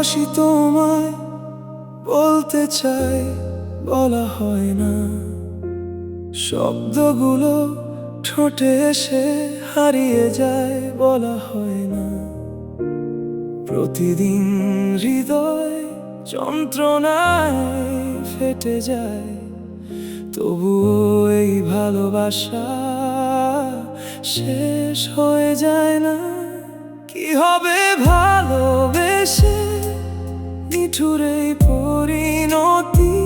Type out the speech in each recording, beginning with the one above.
ভালোবাসি তোমায় বলতে চাই, বলা হয় না। শব্দগুলো ঠোঁটে এসে হারিয়ে যায়, বলা হয় না। প্রতিদিন হৃদয় যন্ত্রণায় ফেটে যায়, তবুও এই ভালোবাসা শেষ হয়ে যায় না। কি হবে ভালোবেসে নিঠুর এই পরিণতি,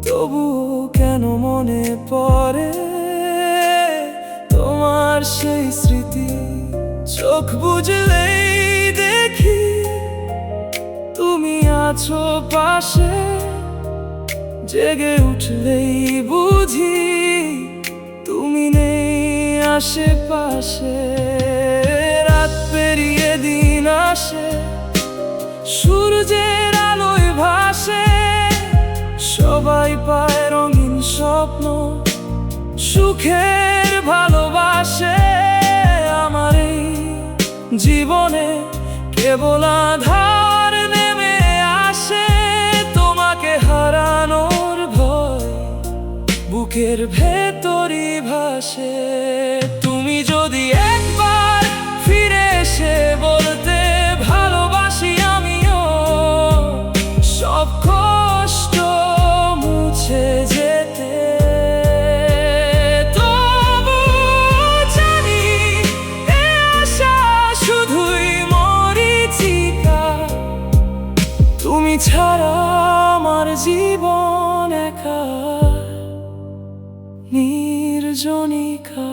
তবুও কেন মনে পড়ে তোমার সেই স্মৃতি। চোখ বুঝলেই দেখি তুমি আছো পাশে, জেগে উঠলেই বুঝি তুমি নেই আশেপাশে। রাত পেরিয়ে দিন আসে, সূর্যের আলোয় ভাসে, সবাই পায় রঙিন স্বপ্ন, সুখের ভালোবাসে। আমার এই জীবনে কেবল আধার নেমে আসে, তোমাকে হারানোর ভয় বুকের ভেতরই ভাসে। তুমি যদি একবার ফিরে এসে বলতে ভালোবাসি আমিও, সব কষ্ট মুছে যেতে। তবু জানি এ আশা শুধুই মরীচিকা, তুমি ছাড়া আমার জীবন একা নির্জনিকা।